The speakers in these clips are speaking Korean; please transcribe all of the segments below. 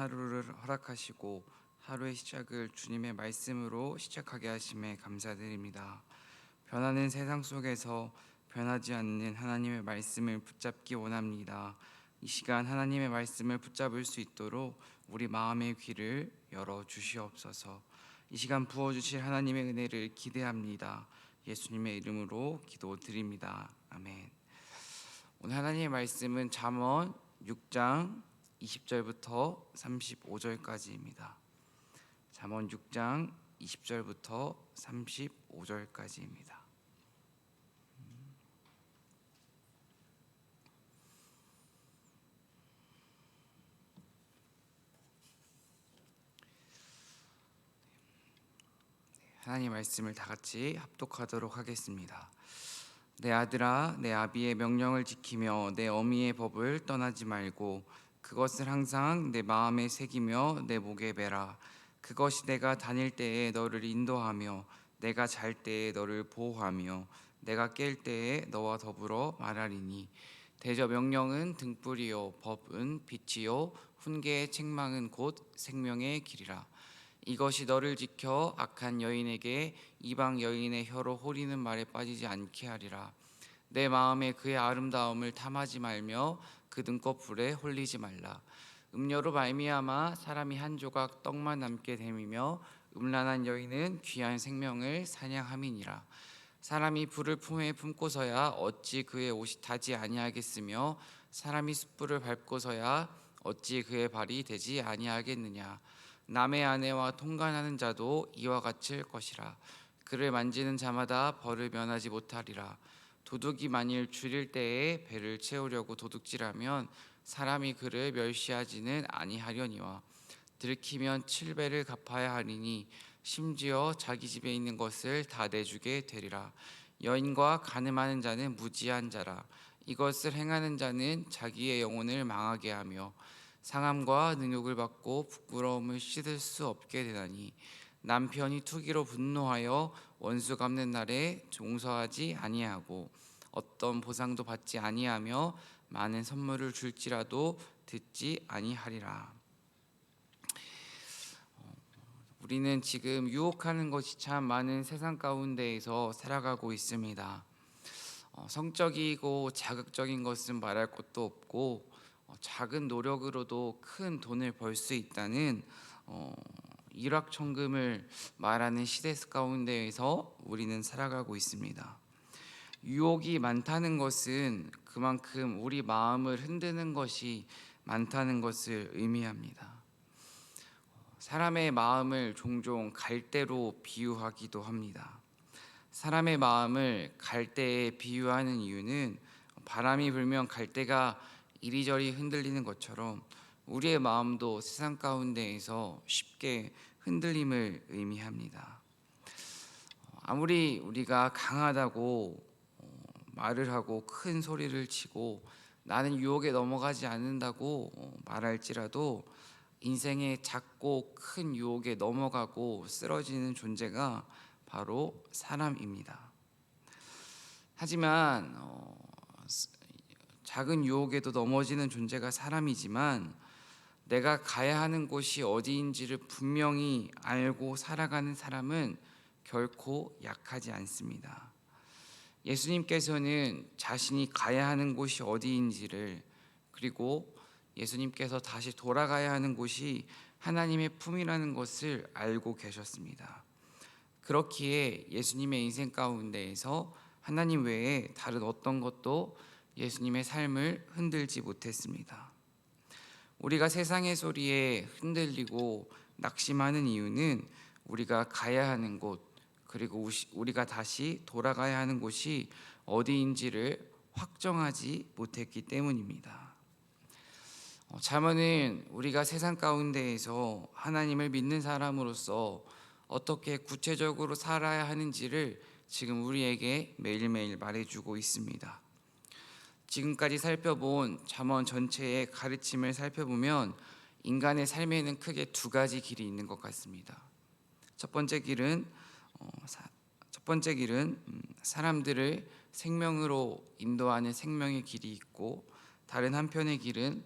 하루를 허락하시고 하루의 시작을 주님의 말씀으로 시작하게 하심에 감사드립니다. 변하는 세상 속에서 변하지 않는 하나님의 말씀을 붙잡기 원합니다. 이 시간 하나님의 말씀을 붙잡을 수 있도록 우리 마음의 귀를 열어 주시옵소서. 이 시간 부어주실 하나님의 은혜를 기대합니다. 예수님의 이름으로 기도드립니다. 아멘. 오늘 하나님의 말씀은 잠언 6장 20절부터 35절까지입니다. 잠언 6장 20절부터 35절까지입니다. 하나님 말씀을 다 같이 합독하도록 하겠습니다. 내 아들아, 내 아비의 명령을 지키며 내 어미의 법을 떠나지 말고 그것을 항상 내 마음에 새기며 내 목에 매라. 그것이 내가 다닐 때에 너를 인도하며 내가 잘 때에 너를 보호하며 내가 깰 때에 너와 더불어 말하리니. 대저 명령은 등불이요 법은 빛이요 훈계의 책망은 곧 생명의 길이라. 이것이 너를 지켜 악한 여인에게 이방 여인의 혀로 호리는 말에 빠지지 않게 하리라. 내 마음에 그의 아름다움을 탐하지 말며 그 등꺼풀에 홀리지 말라. 음료로 말미암아 사람이 한 조각 떡만 남게 됨이며 음란한 여인은 귀한 생명을 사냥함이니라. 사람이 불을 품에 품고서야 어찌 그의 옷이 타지 아니하겠으며 사람이 숯불을 밟고서야 어찌 그의 발이 되지 아니하겠느냐. 남의 아내와 통간하는 자도 이와 같을 것이라. 그를 만지는 자마다 벌을 면하지 못하리라. 도둑이 만일 줄일 때에 배를 채우려고 도둑질하면 사람이 그를 멸시하지는 아니하려니와 들키면 7배를 갚아야 하리니 심지어 자기 집에 있는 것을 다 내주게 되리라. 여인과 간음하는 자는 무지한 자라. 이것을 행하는 자는 자기의 영혼을 망하게 하며 상함과 능욕을 받고 부끄러움을 씻을 수 없게 되나니. 남편이 투기로 분노하여 원수 갚는 날에 용서하지 아니하고 어떤 보상도 받지 아니하며 많은 선물을 줄지라도 듣지 아니하리라. 우리는 지금 유혹하는 것이 참 많은 세상 가운데에서 살아가고 있습니다. 성적이고 자극적인 것은 말할 것도 없고 작은 노력으로도 큰 돈을 벌 수 있다는 일확천금을 말하는 시대 가운데에서 우리는 살아가고 있습니다. 유혹이 많다는 것은 그만큼 우리 마음을 흔드는 것이 많다는 것을 의미합니다. 사람의 마음을 종종 갈대로 비유하기도 합니다. 사람의 마음을 갈대에 비유하는 이유는 바람이 불면 갈대가 이리저리 흔들리는 것처럼 우리의 마음도 세상 가운데에서 쉽게 흔들림을 의미합니다. 아무리 우리가 강하다고 말을 하고 큰 소리를 치고 나는 유혹에 넘어가지 않는다고 말할지라도 인생의 작고 큰 유혹에 넘어가고 쓰러지는 존재가 바로 사람입니다. 하지만 작은 유혹에도 넘어지는 존재가 사람이지만 내가 가야 하는 곳이 어디인지를 분명히 알고 살아가는 사람은 결코 약하지 않습니다. 예수님께서는 자신이 가야 하는 곳이 어디인지를, 그리고 예수님께서 다시 돌아가야 하는 곳이 하나님의 품이라는 것을 알고 계셨습니다. 그렇기에 예수님의 인생 가운데에서 하나님 외에 다른 어떤 것도 예수님의 삶을 흔들지 못했습니다. 우리가 세상의 소리에 흔들리고 낙심하는 이유는 우리가 가야 하는 곳, 그리고 우리가 다시 돌아가야 하는 곳이 어디인지를 확정하지 못했기 때문입니다. 잠언은 우리가 세상 가운데에서 하나님을 믿는 사람으로서 어떻게 구체적으로 살아야 하는지를 지금 우리에게 매일매일 말해주고 있습니다. 지금까지 살펴본 잠언 전체의 가르침을 살펴보면 인간의 삶에는 크게 두 가지 길이 있는 것 같습니다. 첫 번째 길은 사람들을 생명으로 인도하는 생명의 길이 있고, 다른 한편의 길은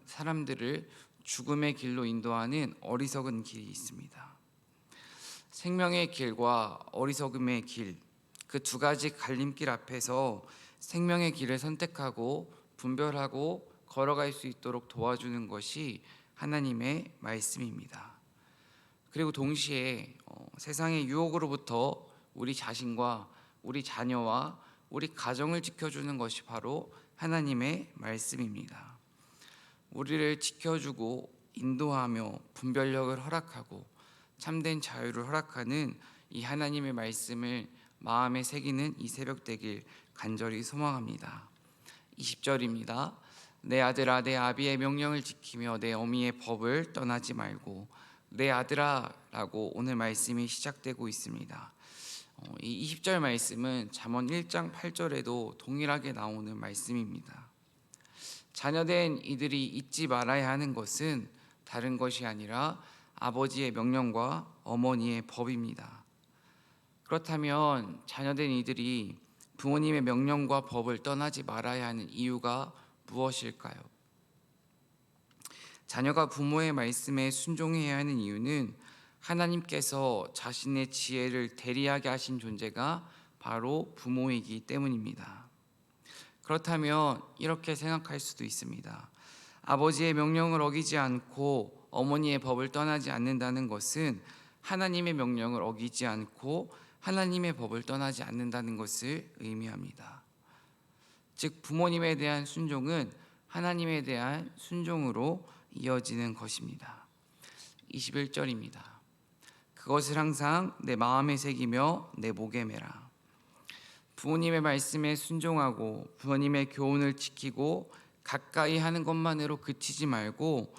사람들을 죽음의 길로 인도하는 어리석은 길이 있습니다. 생명의 길과 어리석음의 길, 그 두 가지 갈림길 앞에서 생명의 길을 선택하고 분별하고 걸어갈 수 있도록 도와주는 것이 하나님의 말씀입니다. 그리고 동시에 세상의 유혹으로부터 우리 자신과 우리 자녀와 우리 가정을 지켜주는 것이 바로 하나님의 말씀입니다. 우리를 지켜주고 인도하며 분별력을 허락하고 참된 자유를 허락하는 이 하나님의 말씀을 마음에 새기는 이 새벽 되길 간절히 소망합니다. 20절입니다. 내 아들아 내 아비의 명령을 지키며 내 어미의 법을 떠나지 말고. 내 아들아 라고 오늘 말씀이 시작되고 있습니다. 이 20절 말씀은 잠언 1장 8절에도 동일하게 나오는 말씀입니다. 자녀된 이들이 잊지 말아야 하는 것은 다른 것이 아니라 아버지의 명령과 어머니의 법입니다. 그렇다면 자녀된 이들이 부모님의 명령과 법을 떠나지 말아야 하는 이유가 무엇일까요? 자녀가 부모의 말씀에 순종해야 하는 이유는 하나님께서 자신의 지혜를 대리하게 하신 존재가 바로 부모이기 때문입니다. 그렇다면 이렇게 생각할 수도 있습니다. 아버지의 명령을 어기지 않고 어머니의 법을 떠나지 않는다는 것은 하나님의 명령을 어기지 않고 하나님의 법을 떠나지 않는다는 것을 의미합니다. 즉 부모님에 대한 순종은 하나님에 대한 순종으로 이어지는 것입니다. 21절입니다. 그것을 항상 내 마음에 새기며 내 목에 매라. 부모님의 말씀에 순종하고 부모님의 교훈을 지키고 가까이 하는 것만으로 그치지 말고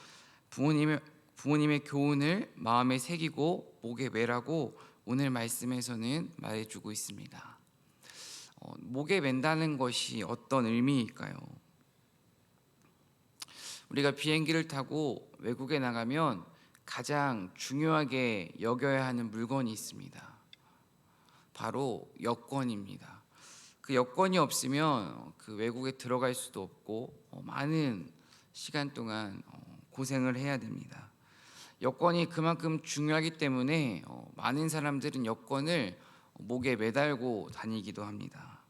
부모님의 교훈을 마음에 새기고 목에 매라고 오늘 말씀에서는 말해주고 있습니다. 목에 맨다는 것이 어떤 의미일까요? 우리가 비행기를 타고 외국에 나가면 가장 중요하게 여겨야 하는 물건이 있습니다. 바로 여권입니다. 그 여권이 없으면 그 외국에 들어갈 수도 없고 많은 시간 동안 고생을 해야 됩니다. 여권이 그만큼 중요하기 때문에 많은 사람들은 여권을 목에 매달고 다니기도 합니다.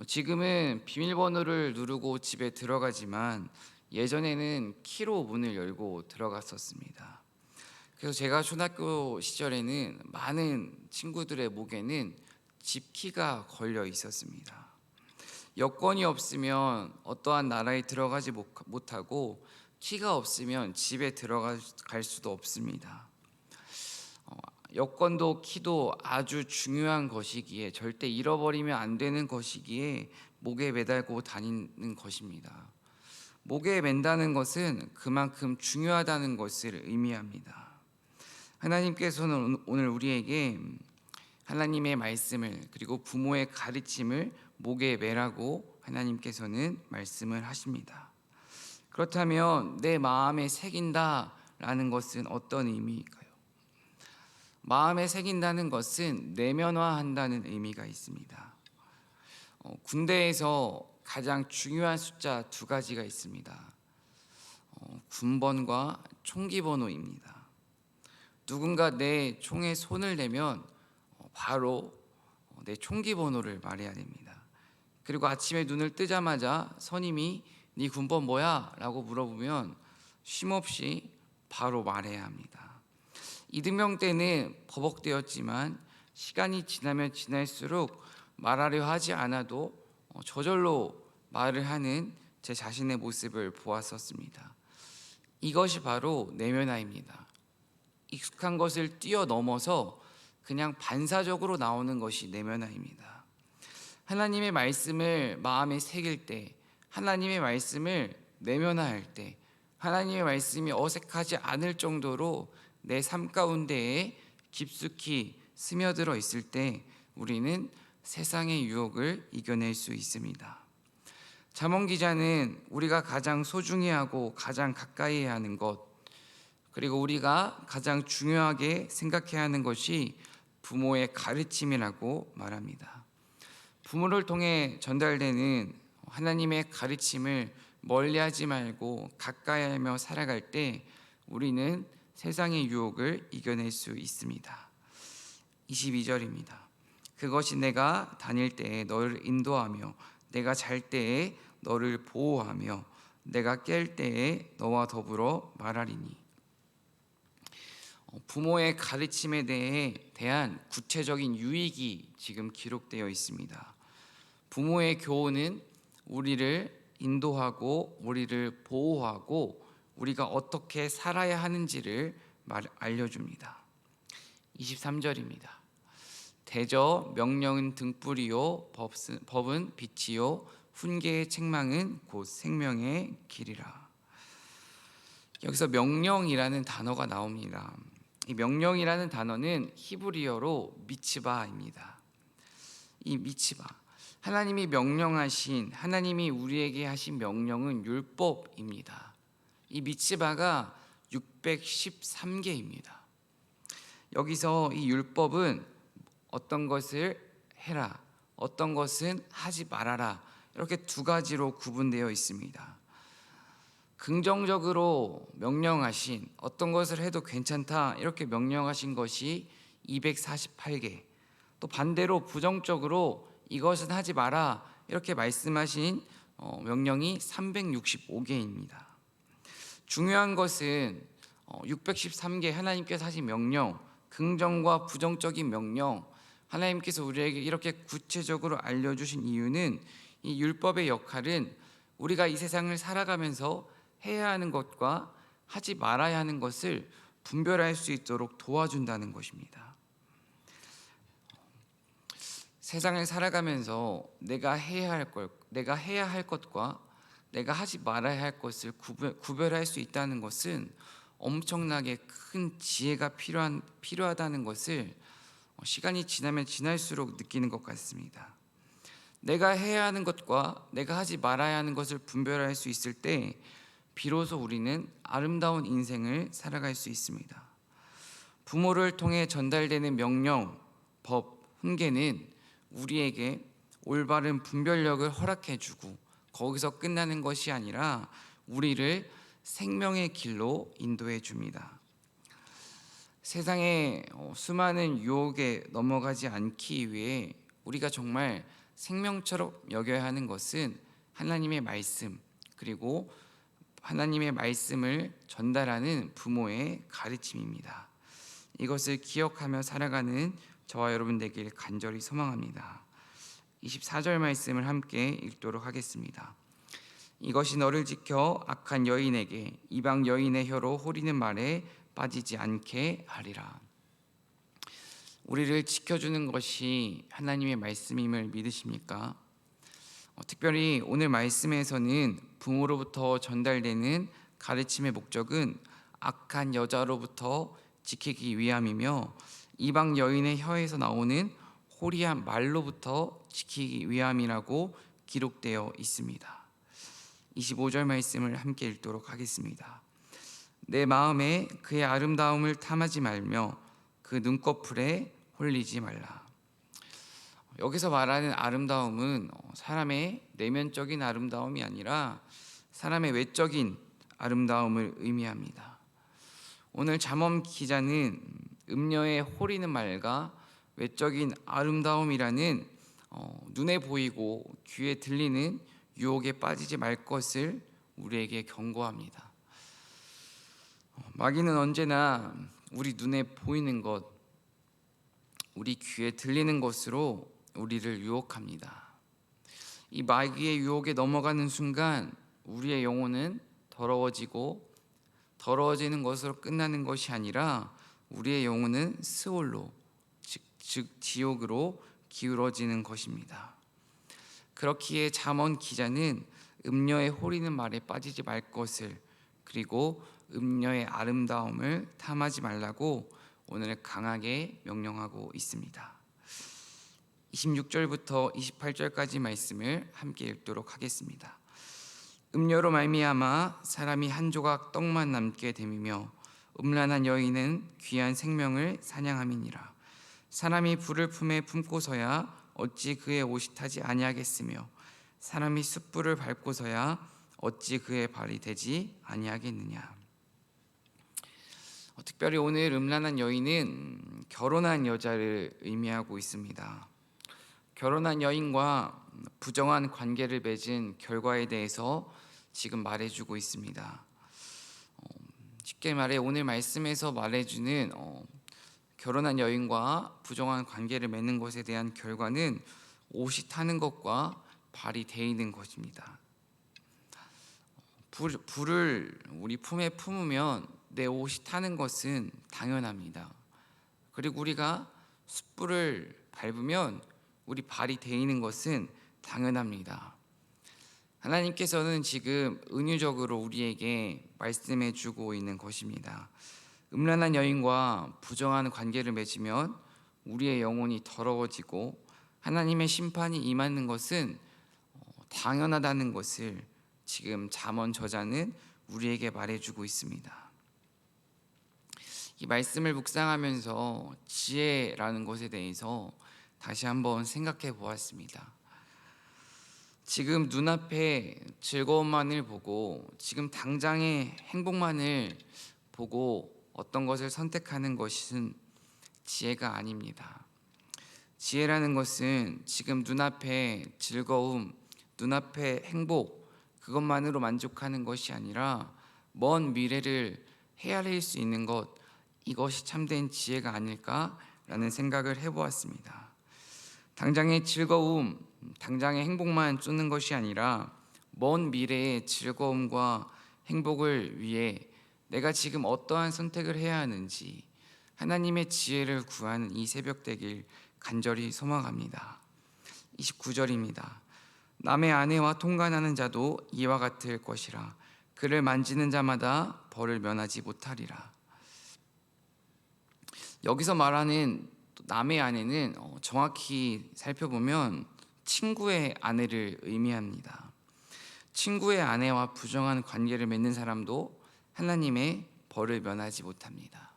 지금은 비밀번호를 누르고 집에 들어가지만 예전에는 키로 문을 열고 들어갔었습니다. 그래서 제가 초등학교 시절에는 많은 친구들의 목에는 집키가 걸려 있었습니다. 여권이 없으면 어떠한 나라에 들어가지 못하고 키가 없으면 집에 들어갈 수도 없습니다. 여권도 키도 아주 중요한 것이기에 절대 잃어버리면 안 되는 것이기에 목에 매달고 다니는 것입니다. 목에 맨다는 것은 그만큼 중요하다는 것을 의미합니다. 하나님께서는 오늘 우리에게 하나님의 말씀을 그리고 부모의 가르침을 목에 매라고 하나님께서는 말씀을 하십니다. 그렇다면 내 마음에 새긴다라는 것은 어떤 의미일까요? 마음에 새긴다는 것은 내면화한다는 의미가 있습니다. 군대에서 가장 중요한 숫자 두 가지가 있습니다. 군번과 총기 번호입니다. 누군가 내 총에 손을 대면 바로 내 총기 번호를 말해야 됩니다. 그리고 아침에 눈을 뜨자마자 선임이 네 군번 뭐야? 라고 물어보면 쉼없이 바로 말해야 합니다. 이등병 때는 버벅대었지만 시간이 지나면 지날수록 말하려 하지 않아도 저절로 말을 하는 제 자신의 모습을 보았었습니다. 이것이 바로 내면화입니다. 익숙한 것을 뛰어넘어서 그냥 반사적으로 나오는 것이 내면화입니다. 하나님의 말씀을 마음에 새길 때, 하나님의 말씀을 내면화할 때, 하나님의 말씀이 어색하지 않을 정도로 내 삶 가운데에 깊숙이 스며들어 있을 때 우리는 세상의 유혹을 이겨낼 수 있습니다. 잠언 기자는 우리가 가장 소중히 하고 가장 가까이 해야 하는 것, 그리고 우리가 가장 중요하게 생각해야 하는 것이 부모의 가르침이라고 말합니다. 부모를 통해 전달되는 하나님의 가르침을 멀리하지 말고 가까이하며 살아갈 때 우리는 세상의 유혹을 이겨낼 수 있습니다. 22절입니다. 그것이 내가 다닐 때에 너를 인도하며 내가 잘 때에 너를 보호하며 내가 깰 때에 너와 더불어 말하리니. 부모의 가르침에 대한 구체적인 유익이 지금 기록되어 있습니다. 부모의 교훈은 우리를 인도하고 우리를 보호하고 우리가 어떻게 살아야 하는지를 알려줍니다. 23절입니다. 대저 명령은 등불이요 법은 빛이요 훈계의 책망은 곧 생명의 길이라. 여기서 명령이라는 단어가 나옵니다. 이 명령이라는 단어는 히브리어로 미츠바입니다. 이 미츠바, 하나님이 명령하신, 하나님이 우리에게 하신 명령은 율법입니다. 이 미츠바가 613개입니다. 여기서 이 율법은 어떤 것을 해라, 어떤 것은 하지 말아라, 이렇게 두 가지로 구분되어 있습니다. 긍정적으로 명령하신, 어떤 것을 해도 괜찮다 이렇게 명령하신 것이 248개, 또 반대로 부정적으로 이것은 하지 마라 이렇게 말씀하신 명령이 365개입니다. 중요한 것은 613개 하나님께서 하신 명령, 긍정과 부정적인 명령, 하나님께서 우리에게 이렇게 구체적으로 알려주신 이유는 이 율법의 역할은 우리가 이 세상을 살아가면서 해야 하는 것과 하지 말아야 하는 것을 분별할 수 있도록 도와준다는 것입니다. 세상을 살아가면서 내가 해야 할 것과 내가 하지 말아야 할 것을 구별할 수 있다는 것은 엄청나게 큰 지혜가 필요하다는 것을 시간이 지나면 지날수록 느끼는 것 같습니다. 내가 해야 하는 것과 내가 하지 말아야 하는 것을 분별할 수 있을 때 비로소 우리는 아름다운 인생을 살아갈 수 있습니다. 부모를 통해 전달되는 명령, 법, 훈계는 우리에게 올바른 분별력을 허락해주고 거기서 끝나는 것이 아니라 우리를 생명의 길로 인도해 줍니다. 세상의 수많은 유혹에 넘어가지 않기 위해 우리가 정말 생명처럼 여겨야 하는 것은 하나님의 말씀, 그리고 하나님의 말씀을 전달하는 부모의 가르침입니다. 이것을 기억하며 살아가는 저와 여러분 되길 간절히 소망합니다. 24절 말씀을 함께 읽도록 하겠습니다. 이것이 너를 지켜 악한 여인에게 이방 여인의 혀로 호리는 말에 빠지지 않게 하리라. 우리를 지켜주는 것이 하나님의 말씀임을 믿으십니까? 특별히 오늘 말씀에서는 부모로부터 전달되는 가르침의 목적은 악한 여자로부터 지키기 위함이며 이방 여인의 혀에서 나오는 호리한 말로부터 지키기 위함이라고 기록되어 있습니다. 25절 말씀을 함께 읽도록 하겠습니다. 내 마음에 그의 아름다움을 탐하지 말며 그 눈꺼풀에 홀리지 말라. 여기서 말하는 아름다움은 사람의 내면적인 아름다움이 아니라 사람의 외적인 아름다움을 의미합니다. 오늘 잠언 기자는 음녀의 호리는 말과 외적인 아름다움이라는 눈에 보이고 귀에 들리는 유혹에 빠지지 말 것을 우리에게 경고합니다. 마귀는 언제나 우리 눈에 보이는 것, 우리 귀에 들리는 것으로 우리를 유혹합니다. 이 마귀의 유혹에 넘어가는 순간 우리의 영혼은 더러워지는 것으로 끝나는 것이 아니라 우리의 영혼은 스올로, 즉 지옥으로 기울어지는 것입니다. 그렇기에 잠언 기자는 음녀의 호리는 말에 빠지지 말 것을, 그리고 음녀의 아름다움을 탐하지 말라고 오늘 강하게 명령하고 있습니다. 26절부터 28절까지 말씀을 함께 읽도록 하겠습니다. 음녀로 말미암아 사람이 한 조각 떡만 남게 됨이며 음란한 여인은 귀한 생명을 사냥함이니라. 사람이 불을 품에 품고서야 어찌 그의 옷이 타지 아니하겠으며 사람이 숯불을 밟고서야 어찌 그의 발이 되지 아니하겠느냐. 특별히 오늘 음란한 여인은 결혼한 여자를 의미하고 있습니다. 결혼한 여인과 부정한 관계를 맺은 결과에 대해서 지금 말해주고 있습니다. 쉽게 말해 오늘 말씀에서 말해주는 결혼한 여인과 부정한 관계를 맺는 것에 대한 결과는 옷이 타는 것과 발이 데이는 것입니다. 불을 우리 품에 품으면 내 옷이 타는 것은 당연합니다. 그리고 우리가 숯불을 밟으면 우리 발이 데이는 것은 당연합니다. 하나님께서는 지금 은유적으로 우리에게 말씀해 주고 있는 것입니다. 음란한 여인과 부정한 관계를 맺으면 우리의 영혼이 더러워지고 하나님의 심판이 임하는 것은 당연하다는 것을 지금 잠언 저자는 우리에게 말해주고 있습니다. 이 말씀을 묵상하면서 지혜라는 것에 대해서 다시 한번 생각해 보았습니다. 지금 눈앞에 즐거움만을 보고 지금 당장의 행복만을 보고 어떤 것을 선택하는 것은 지혜가 아닙니다. 지혜라는 것은 지금 눈앞에 즐거움, 눈앞에 행복, 그것만으로 만족하는 것이 아니라 먼 미래를 헤아릴 수 있는 것, 이것이 참된 지혜가 아닐까라는 생각을 해보았습니다. 당장의 즐거움, 당장의 행복만 쫓는 것이 아니라 먼 미래의 즐거움과 행복을 위해 내가 지금 어떠한 선택을 해야 하는지 하나님의 지혜를 구하는 이 새벽 되길 간절히 소망합니다. 29절입니다. 남의 아내와 통간하는 자도 이와 같을 것이라. 그를 만지는 자마다 벌을 면하지 못하리라. 여기서 말하는 남의 아내는 정확히 살펴보면 친구의 아내를 의미합니다. 친구의 아내와 부정한 관계를 맺는 사람도 하나님의 벌을 면하지 못합니다.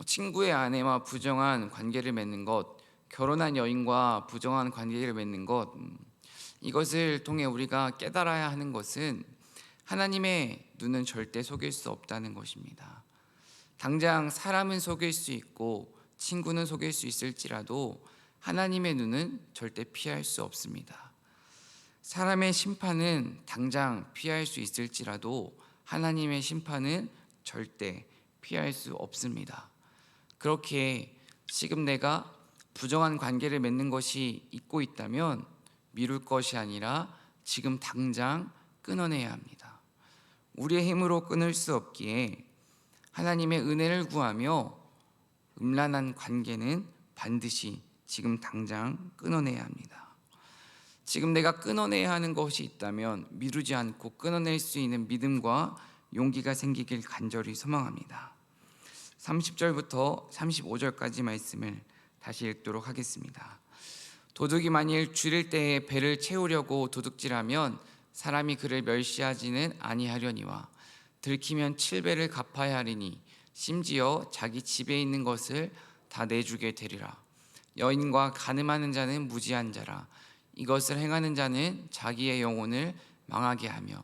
친구의 아내와 부정한 관계를 맺는 것, 결혼한 여인과 부정한 관계를 맺는 것, 이것을 통해 우리가 깨달아야 하는 것은 하나님의 눈은 절대 속일 수 없다는 것입니다. 당장 사람은 속일 수 있고 친구는 속일 수 있을지라도 하나님의 눈은 절대 피할 수 없습니다. 사람의 심판은 당장 피할 수 있을지라도 하나님의 심판은 절대 피할 수 없습니다. 그렇게 지금 내가 부정한 관계를 맺는 것이 있고 있다면 미룰 것이 아니라 지금 당장 끊어내야 합니다. 우리의 힘으로 끊을 수 없기에 하나님의 은혜를 구하며 음란한 관계는 반드시 지금 당장 끊어내야 합니다. 지금 내가 끊어내야 하는 것이 있다면 미루지 않고 끊어낼 수 있는 믿음과 용기가 생기길 간절히 소망합니다. 30절부터 35절까지 말씀을 다시 읽도록 하겠습니다. 도둑이 만일 줄일 때에 배를 채우려고 도둑질하면 사람이 그를 멸시하지는 아니하려니와 들키면 7배를 갚아야 하리니 심지어 자기 집에 있는 것을 다 내주게 되리라. 여인과 간음하는 자는 무지한 자라. 이것을 행하는 자는 자기의 영혼을 망하게 하며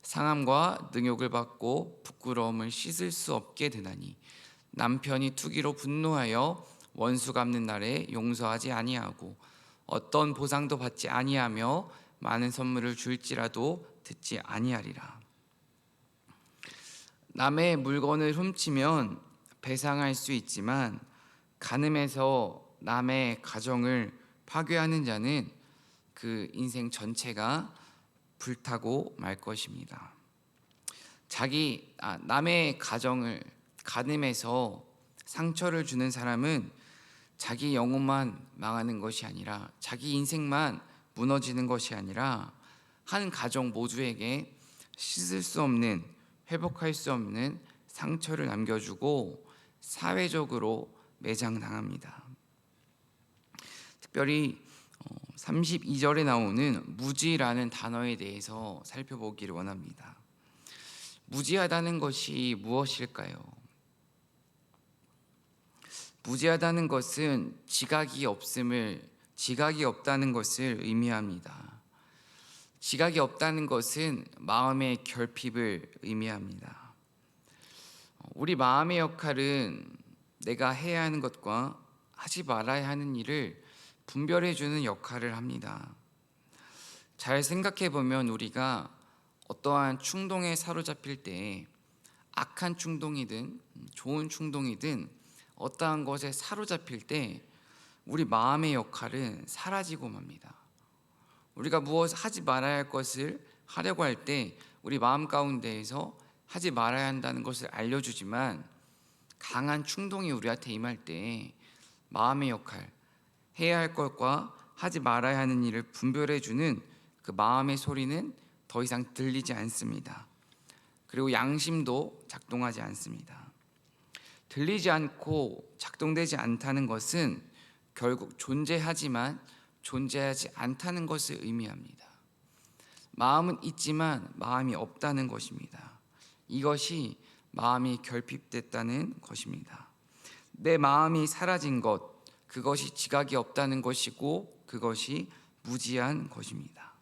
상함과 능욕을 받고 부끄러움을 씻을 수 없게 되나니 남편이 투기로 분노하여 원수 갚는 날에 용서하지 아니하고 어떤 보상도 받지 아니하며 많은 선물을 줄지라도 듣지 아니하리라. 남의 물건을 훔치면 배상할 수 있지만 간음해서 남의 가정을 파괴하는 자는 그 인생 전체가 불타고 말 것입니다. 남의 가정을 간음해서 상처를 주는 사람은 자기 영혼만 망하는 것이 아니라 자기 인생만 무너지는 것이 아니라 한 가정 모두에게 씻을 수 없는, 회복할 수 없는 상처를 남겨주고 사회적으로 매장당합니다. 특별히 32절에 나오는 무지라는 단어에 대해서 살펴보기를 원합니다. 무지하다는 것이 무엇일까요? 무지하다는 것은 지각이 없다는 것을 의미합니다. 지각이 없다는 것은 마음의 결핍을 의미합니다. 우리 마음의 역할은 내가 해야 하는 것과 하지 말아야 하는 일을 분별해주는 역할을 합니다. 잘 생각해 보면 우리가 어떠한 충동에 사로잡힐 때 악한 충동이든 좋은 충동이든 어떠한 것에 사로잡힐 때 우리 마음의 역할은 사라지고 맙니다. 우리가 무엇 하지 말아야 할 것을 하려고 할 때 우리 마음 가운데에서 하지 말아야 한다는 것을 알려주지만 강한 충동이 우리한테 임할 때 마음의 역할, 해야 할 것과 하지 말아야 하는 일을 분별해주는 그 마음의 소리는 더 이상 들리지 않습니다. 그리고 양심도 작동하지 않습니다. 들리지 않고 작동되지 않다는 것은 결국 존재하지만 존재하지 않다는 것을 의미합니다. 마음은 있지만 마음이 없다는 것입니다. 이것이 마음이 결핍됐다는 것입니다. 내 마음이 사라진 것, 그것이 지각이 없다는 것이고 그것이 무지한 것입니다.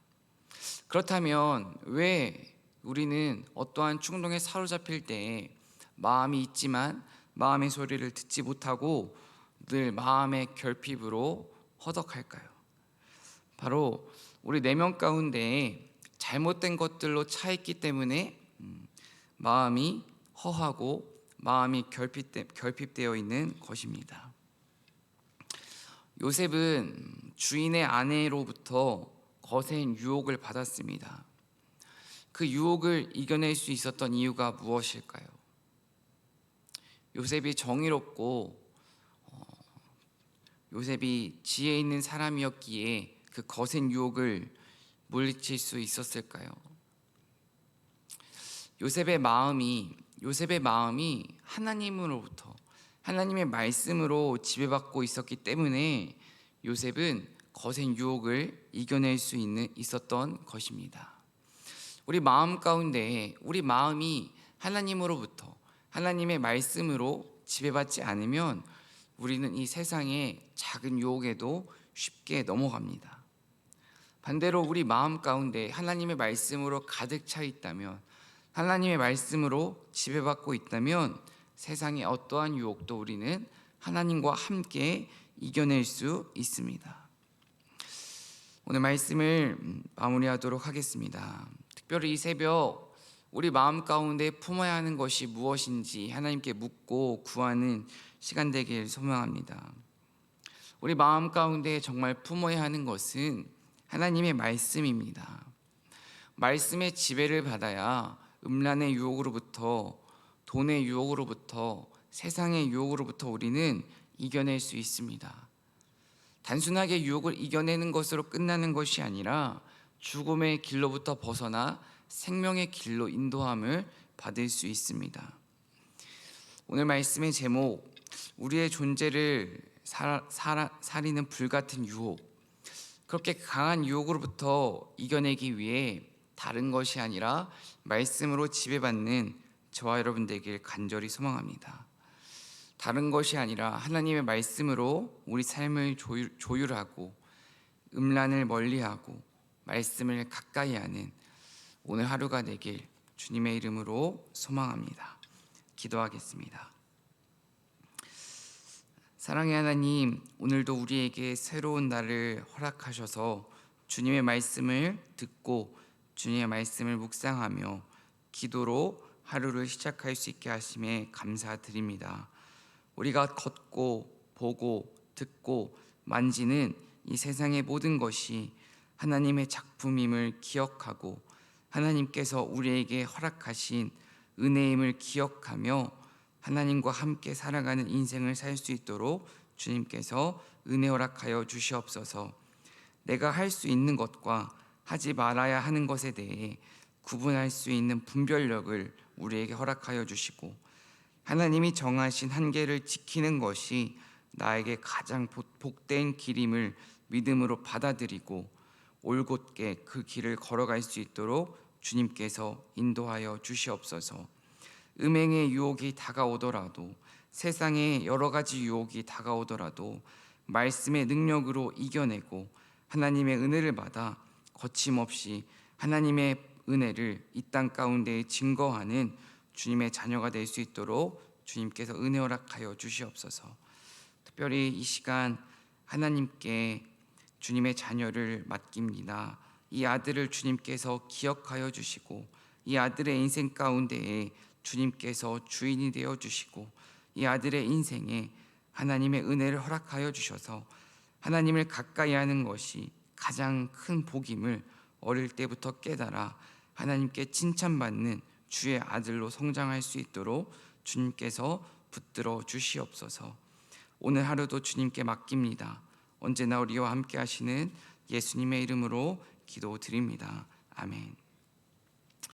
그렇다면 왜 우리는 어떠한 충동에 사로잡힐 때 마음이 있지만 마음의 소리를 듣지 못하고 늘 마음의 결핍으로 허덕할까요? 바로 우리 내면 가운데 잘못된 것들로 차 있기 때문에 마음이 허하고 마음이 결핍되어 있는 것입니다. 요셉은 주인의 아내로부터 거센 유혹을 받았습니다. 그 유혹을 이겨낼 수 있었던 이유가 무엇일까요? 요셉이 정의롭고 요셉이 지혜 있는 사람이었기에 그 거센 유혹을 물리칠 수 있었을까요? 요셉의 마음이 하나님으로부터 하나님의 말씀으로 지배받고 있었기 때문에 요셉은 거센 유혹을 이겨낼 수 있었던 것입니다. 우리 마음 가운데 우리 마음이 하나님으로부터 하나님의 말씀으로 지배받지 않으면 우리는 이 세상의 작은 유혹에도 쉽게 넘어갑니다. 반대로 우리 마음 가운데 하나님의 말씀으로 가득 차 있다면, 하나님의 말씀으로 지배받고 있다면 세상의 어떠한 유혹도 우리는 하나님과 함께 이겨낼 수 있습니다. 오늘 말씀을 마무리하도록 하겠습니다. 특별히 이 새벽 우리 마음 가운데 품어야 하는 것이 무엇인지 하나님께 묻고 구하는 시간 되길 소망합니다. 우리 마음 가운데 정말 품어야 하는 것은 하나님의 말씀입니다. 말씀의 지배를 받아야 음란의 유혹으로부터, 돈의 유혹으로부터, 세상의 유혹으로부터 우리는 이겨낼 수 있습니다. 단순하게 유혹을 이겨내는 것으로 끝나는 것이 아니라 죽음의 길로부터 벗어나 생명의 길로 인도함을 받을 수 있습니다. 오늘 말씀의 제목, 우리의 존재를 사리는 불같은 유혹. 그렇게 강한 유혹으로부터 이겨내기 위해 다른 것이 아니라 말씀으로 지배받는 저와 여러분 되길 간절히 소망합니다. 다른 것이 아니라 하나님의 말씀으로 우리 삶을 조율하고 음란을 멀리하고 말씀을 가까이 하는 오늘 하루가 되길 주님의 이름으로 소망합니다. 기도하겠습니다. 사랑의 하나님, 오늘도 우리에게 새로운 날을 허락하셔서 주님의 말씀을 듣고 주님의 말씀을 묵상하며 기도로 하루를 시작할 수 있게 하심에 감사드립니다. 우리가 걷고 보고 듣고 만지는 이 세상의 모든 것이 하나님의 작품임을 기억하고 하나님께서 우리에게 허락하신 은혜임을 기억하며 하나님과 함께 살아가는 인생을 살 수 있도록 주님께서 은혜 허락하여 주시옵소서. 내가 할 수 있는 것과 하지 말아야 하는 것에 대해 구분할 수 있는 분별력을 우리에게 허락하여 주시고 하나님이 정하신 한계를 지키는 것이 나에게 가장 복된 길임을 믿음으로 받아들이고 올곧게 그 길을 걸어갈 수 있도록 주님께서 인도하여 주시옵소서. 음행의 유혹이 다가오더라도 세상의 여러 가지 유혹이 다가오더라도 말씀의 능력으로 이겨내고 하나님의 은혜를 받아 거침없이 하나님의 은혜를 이 땅 가운데 증거하는 주님의 자녀가 될 수 있도록 주님께서 은혜 허락하여 주시옵소서. 특별히 이 시간 하나님께 주님의 자녀를 맡깁니다. 이 아들을 주님께서 기억하여 주시고 이 아들의 인생 가운데에 주님께서 주인이 되어 주시고 이 아들의 인생에 하나님의 은혜를 허락하여 주셔서 하나님을 가까이 하는 것이 가장 큰 복임을 어릴 때부터 깨달아 하나님께 칭찬받는 주의 아들로 성장할 수 있도록 주님께서 붙들어 주시옵소서. 오늘 하루도 주님께 맡깁니다. 언제나 우리와 함께 하시는 예수님의 이름으로 기도드립니다. 아멘.